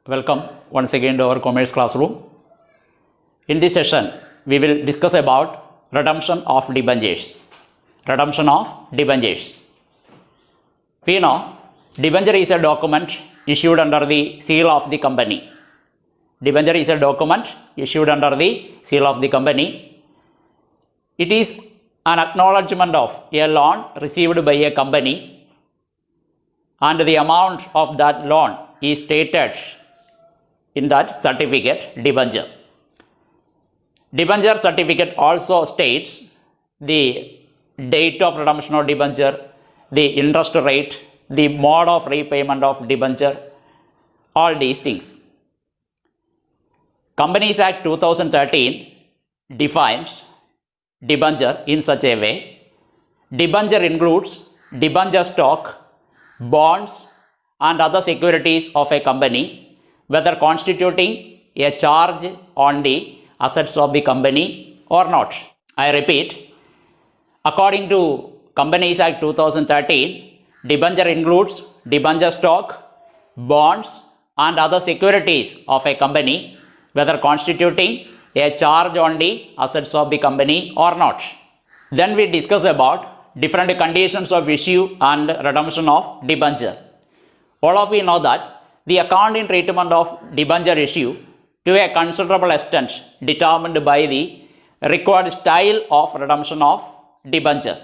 Welcome once again to our commerce classroom. In this session, we will discuss about redemption of debentures. Redemption of debentures. We know debenture is a document issued under the seal of the company. Debenture is a document issued under the seal of the company. It is an acknowledgement of a loan received by a company, and the amount of that loan is stated in that certificate, debenture. Debenture certificate also states the date of redemption of debenture, the interest rate, the mode of repayment of debenture, all these things. Companies Act 2013 defines debenture in such a way: debenture includes debenture stock, bonds and other securities of a company, whether constituting a charge on the assets of the company or not. I repeat, according to Companies Act 2013, debenture includes debenture stock, bonds and other securities of a company, whether constituting a charge on the assets of the company or not. Then we discuss about different conditions of issue and redemption of debenture. All of you know that the accounting treatment of debenture issue to a considerable extent determined by the required style of redemption of debenture.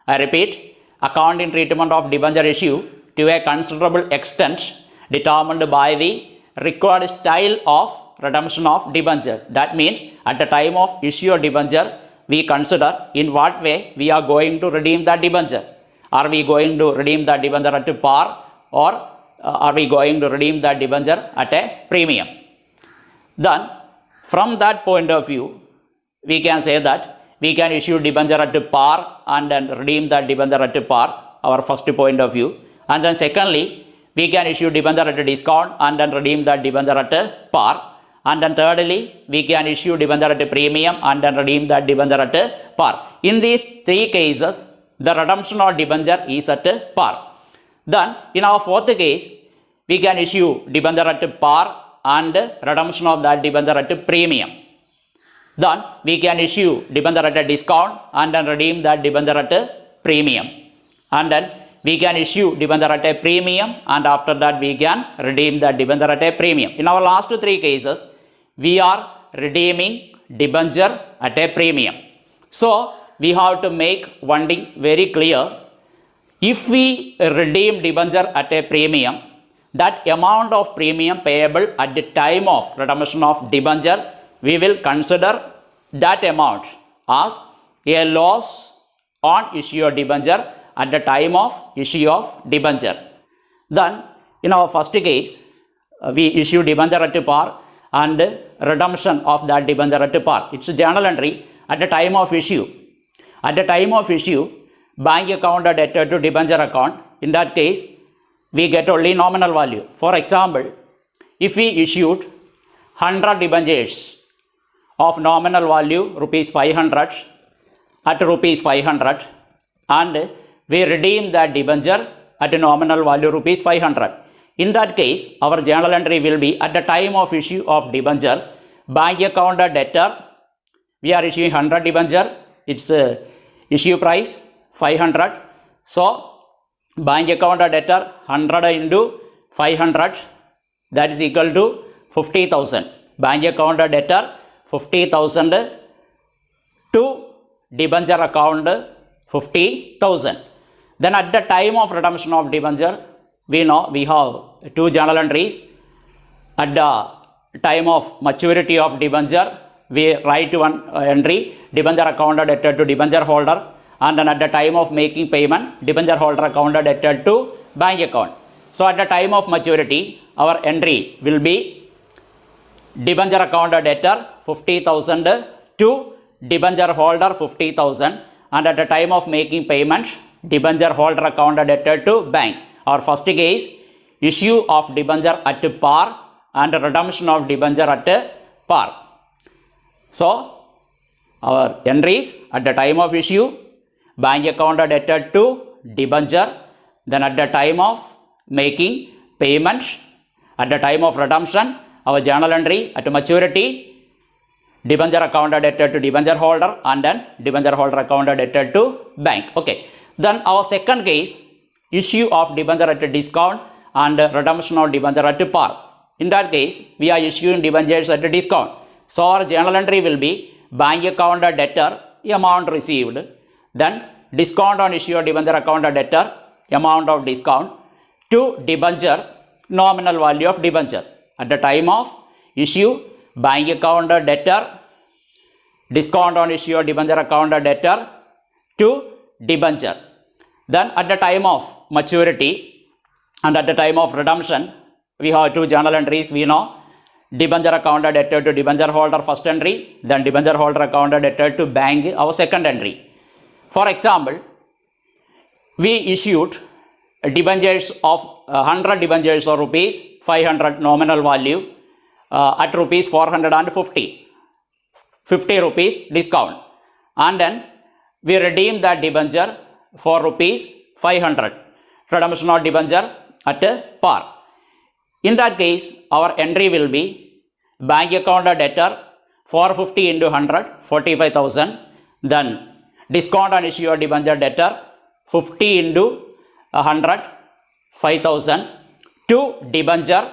I repeat, accounting treatment of debenture issue to a considerable extent determined by the required style of redemption of debenture. That means at the time of issue of debenture, we consider in what way we are going to redeem that debenture. Are we going to redeem that debenture at par, or are we going to redeem that debenture at a premium? Then from that point of view, we can say that we can issue debenture at par and then redeem that debenture at par, our first point of view. And then secondly, we can issue debenture at a discount and then redeem that debenture at par. And then thirdly, we can issue debenture at a premium and then redeem that debenture at par. In these three cases, the redemption of debenture is at par. Then in our fourth case, we can issue debenture at par and redemption of that debenture at premium. Then we can issue debenture at a discount and then redeem that debenture at premium. And then we can issue debenture at a premium, and after that we can redeem that debenture at a premium. In our last three cases, we are redeeming debenture at a premium. So we have to make one thing very clear. If we redeem debenture at a premium, that amount of premium payable at the time of redemption of debenture, we will consider that amount as a loss on issue of debenture at the time of issue of debenture. Then in our first case, we issue debenture at par and redemption of that debenture at par. It's a journal entry at the time of issue. At the time of issue, bank account are debted to debenture account. In that case, we get only nominal value. For example, if we issued 100 debentures of nominal value rupees 500 at rupees 500, and we redeem that debenture at a nominal value rupees 500. In that case, our journal entry will be at the time of issue of debenture, bank account are debtor, we are issuing 100 debenture, its issue price 500. So bank account are debtor 100 into 500, that is equal to 50,000. Bank account are debtor 50,000 to debenture account 50,000. Then at the time of redemption of debenture, we know we have two journal entries. At the time of maturity of debenture, we write one entry, debenture account are debted to debenture holder, and then at the time of making payment, debenture holder account are debted to bank account. So at the time of maturity, our entry will be debenture account are debtor 50,000 to debenture holder 50,000, and at the time of making payment, debenture holder account are debted to bank. Our first case, issue of debenture at par and redemption of debenture at par. So our entries at the time of issue, bank account are debted to debenture, then at the time of making payment, At the time of redemption, our journal entry at maturity, debenture account debtor to debenture holder, and then debenture holder account debtor to bank. Okay. Then our second case, issue of debenture at a discount and redemption of debenture at par. In that case, we are issuing debentures at a discount. So our journal entry will be bank account debtor, amount received, then discount on issue of debenture account debtor, amount of discount, to debenture, nominal value of debenture. At the time of issue, bank account debtor, discount on issue of debenture account debtor, to debenture. Then at the time of maturity and at the time of redemption, we have two journal entries. We know debenture account debtor to debenture holder first entry, then debenture holder account debtor to bank our second entry. For example, we issued debentures of 100 debentures or rupees 500 nominal value at rupees 450, 50 rupees discount, and then we redeem that debenture for rupees 500, redemption of debenture at par. In that case, our entry will be bank account debtor 450 into 100, 45,000, then discount on issue of debenture debtor 50 into 100, 5,000, to debenture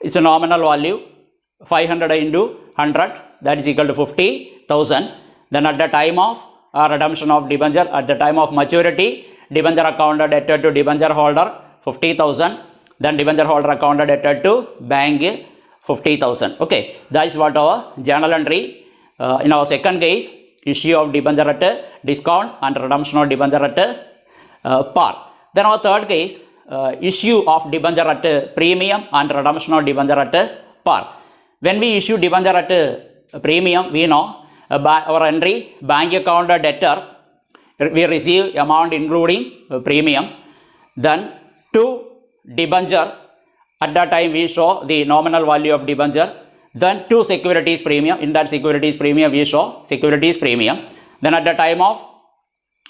is a nominal value 500 into 100, that is equal to 50,000. Then at the time of redemption of debenture, at the time of maturity, debenture account debtor to debenture holder 50,000, then debenture holder account debtor to bank 50,000. Okay, that is what our journal entry. In our second case, issue of debenture at a discount and redemption of debenture at a par. Then our third case, issue of debenture at a premium and redemption of debenture at a par. When we issue debenture at a premium, we know our entry bank account debtor, we receive amount including premium, then to debenture, at that time we show the nominal value of debenture, then to securities premium, in that securities premium we show securities premium. Then at the time of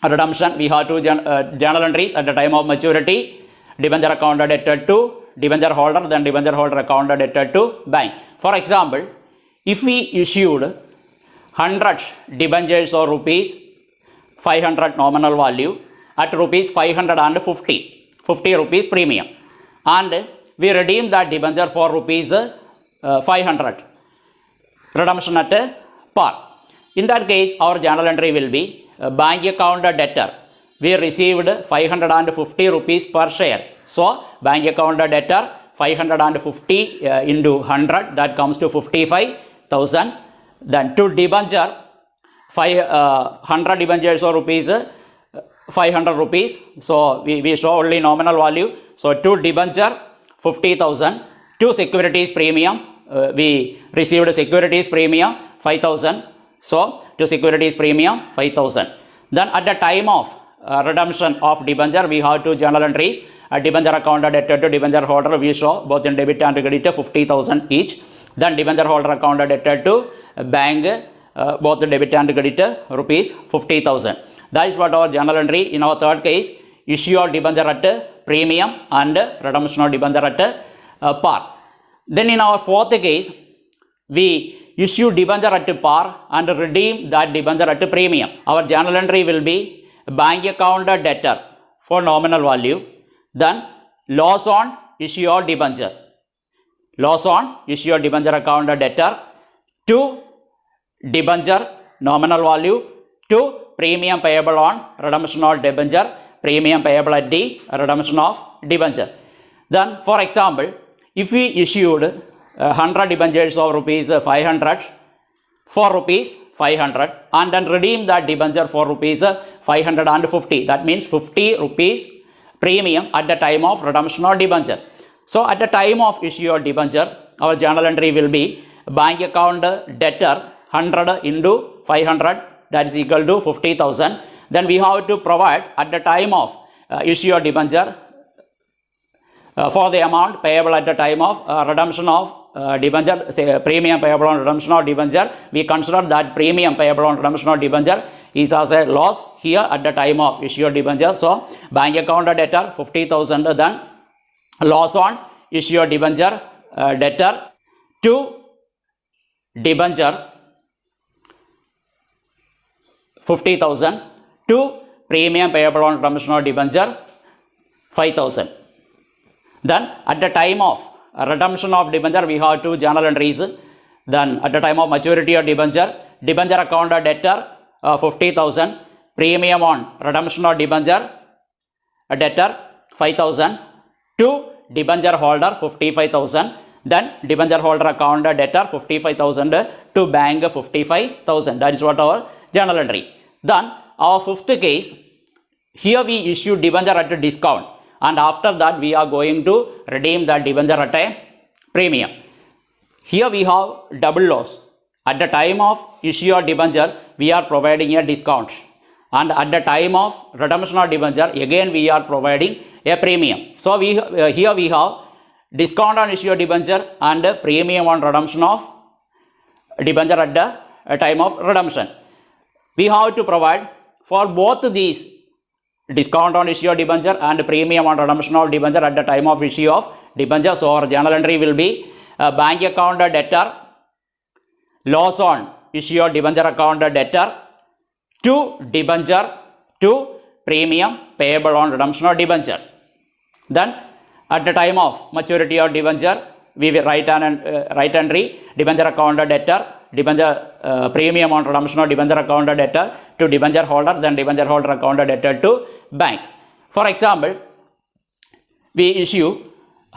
redemption, we have two journal entries. At the time of maturity, debenture account debtor to debenture holder, then debenture holder account debtor to bank. For example, if we issued 100 debentures or rupees 500 nominal value at rupees 550, 50 rupees premium, and we redeem that debenture for rupees 500, redemption at a par. In that case, our journal entry will be bank account debtor, we received 550 rupees per share. So bank account debtor 550 into 100, that comes to 55,000. Then to debenture 100 debentures or rupees 500 rupees. So we show only nominal value. So to debenture 50,000. To securities premium, we received securities premium 5,000. So to securities premium 5,000. Then at the time of redemption of debenture, we have two journal entries. Debenture account debtor to debenture holder, we show both in debit and credit 50,000 each. Then debenture holder account debtor to bank, both debit and credit rupees 50,000. That is what our journal entry. In our third case, issue of debenture at premium and redemption of debenture at par. Then in our fourth case, we issue debenture at par and redeem that debenture at premium. Our journal entry will be bank account debtor for nominal value, then loss on issue of debenture, loss on issue of debenture account debtor to debenture nominal value to premium payable on redemption of debenture, premium payable at the redemption of debenture. Then for example, if we issued 100 debentures of rupees 500 for rupees 500 and then redeem that debenture for rupees 550, that means 50 rupees premium at the time of redemption of debenture. So at the time of issue of debenture, our journal entry will be bank account debtor 100 into 500, that is equal to 50,000. Then we have to provide at the time of issue of debenture for the amount payable at the time of redemption of debenture, say premium payable on redemption of debenture. We consider that premium payable on redemption of debenture is as a loss here at the time of issue of debenture. So bank account debtor 50,000, then loss on issue debenture debtor to debenture 50,000 to premium payable on redemption of debenture 5,000. Then at the time of redemption of debenture we have two journal entries. Then at the time of maturity of debenture, debenture account of debtor 50,000, premium on redemption of debenture debtor 5,000 to debenture holder 55,000. Then debenture holder account debtor 55,000 to bank 55,000. That is what our journal entry. Then our fifth case, here we issue debenture at a discount, and after that we are going to redeem that debenture at a premium. Here we have double loss. At the time of issue of debenture we are providing a discount, and at the time of redemption of debenture again we are providing a premium. So we here we have discount on issue of debenture and premium on redemption of debenture at the time of redemption. We have to provide for both these, discount on issue of debenture and premium on redemption of debenture at the time of issue of debenture. So our journal entry will be bank account debtor, loss on issue of debenture account debtor to debenture to premium payable on redemption of debenture. Then at the time of maturity of debenture we will write entry debenture account debtor, debenture premium on redemption of debenture account debtor to debenture holder, then debenture holder account debtor to bank. For example, we issue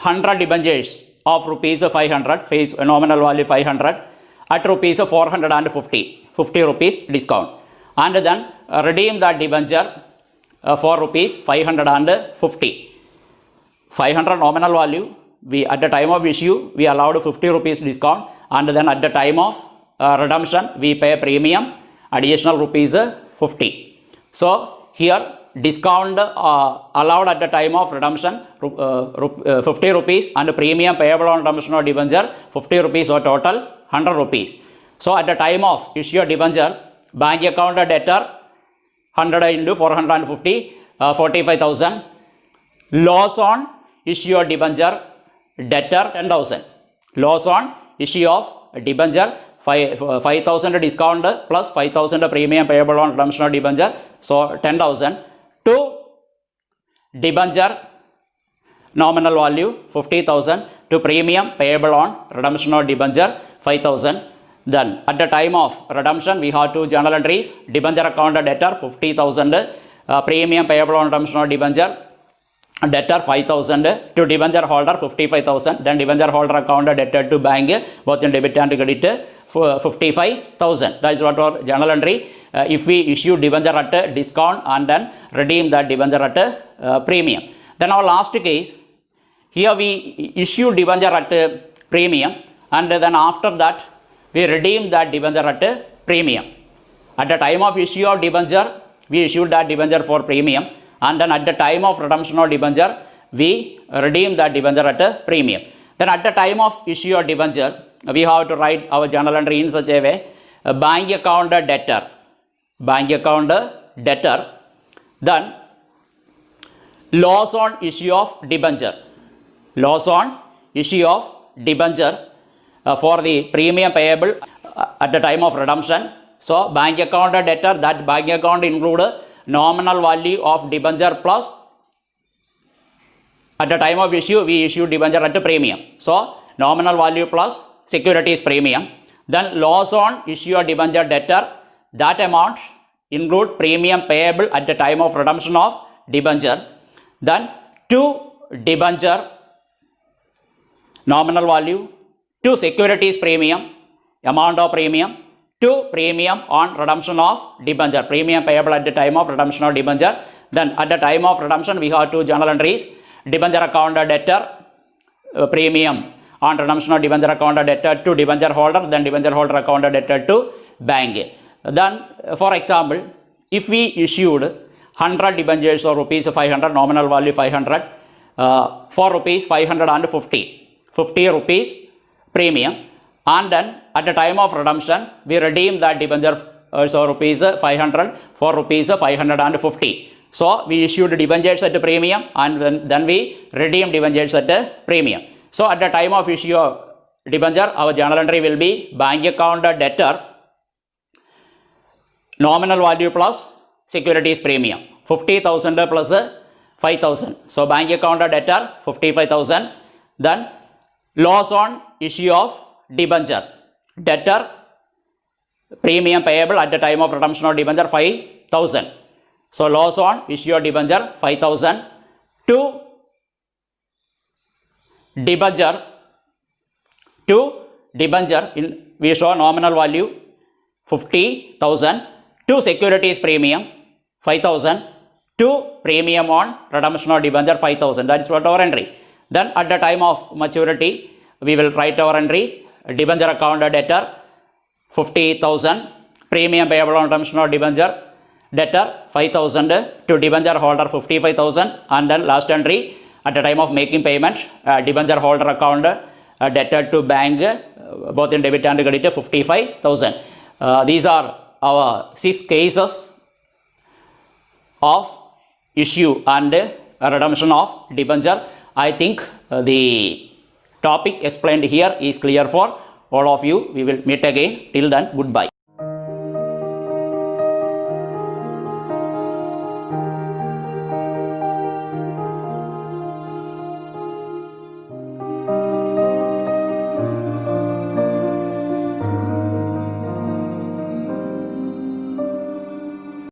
100 debentures of rupees 500, face nominal value 500 at rupees 450, 50 rupees discount, and then redeem that debenture for rupees 550. 500 nominal value, we at the time of issue we allowed 50 rupees discount, and then at the time of redemption we pay premium additional rupees 50. So here discount allowed at the time of redemption 50 rupees and premium payable on redemption of debenture 50 rupees, or total 100 rupees. So at the time of issue of debenture, bank account debtor 100 into 450, 45,000. Loss on issue of debenture debtor 10,000. Loss on issue of debenture 5,000 discount plus 5,000 premium payable on redemption of debenture, so 10,000 to debenture nominal value 50,000 to premium payable on redemption of debenture 5,000. Then at the time of redemption we have two journal entries, debenture account debtor 50,000, premium payable on redemption of debenture debtor 5,000 to debenture holder 55,000, then debenture holder account debtor to bank both in debit and credit 55,000. That is what our journal entry. If we issue debenture at a discount and then redeem that debenture at a premium. Then our last case, here we issue debenture at a premium, and then after that we redeem that debenture at a premium. At the time of issue of debenture we issued that debenture for premium, and then at the time of redemption of debenture we redeem that debenture at a premium. Then at the time of issue of debenture we have to write our journal entry in such a way, bank account debtor, then loss on issue of debenture, for the premium payable at the time of redemption. So bank account debtor, that bank account include nominal value of debenture plus at the time of issue we issue debenture at a premium, so nominal value plus securities premium. Then loss on issue of debenture debtor, that amount include premium payable at the time of redemption of debenture, then to debenture nominal value to securities premium, amount of premium to premium on redemption of debenture, premium payable at the time of redemption of debenture. Then at the time of redemption we have two journal entries, debenture account debtor premium on redemption of debenture account debtor to debenture holder, then debenture holder account debtor to bank. Then for example, if we issued 100 debentures of rupees 500, nominal value 500, for rupees 550, 50 rupees premium, and then at the time of redemption we redeem that debenture so rupees 500 for rupees 550. So we issued debentures at a premium, and then we redeem debentures at a premium. So at the time of issue of debenture, our journal entry will be bank account debtor nominal value plus securities premium 50,000 plus 5,000. So bank account debtor 55,000. Then loss on issue of debenture, debtor premium payable at the time of redemption of debenture 5,000. So loss on issue of debenture 5,000 to debenture in we show nominal value 50,000 to securities premium 5,000 to premium on redemption of debenture 5,000. That is what our entry. Then at the time of maturity we will write our entry debenture account debtor 50,000, premium payable on redemption of debenture debtor 5,000 to debenture holder 55,000, and then last entry at the time of making payment debenture holder account debtor to bank both in debit and credit 55,000. These are our 6 cases of issue and redemption of debenture. I think the topic explained here is clear for all of you. We will meet again. Till then, goodbye.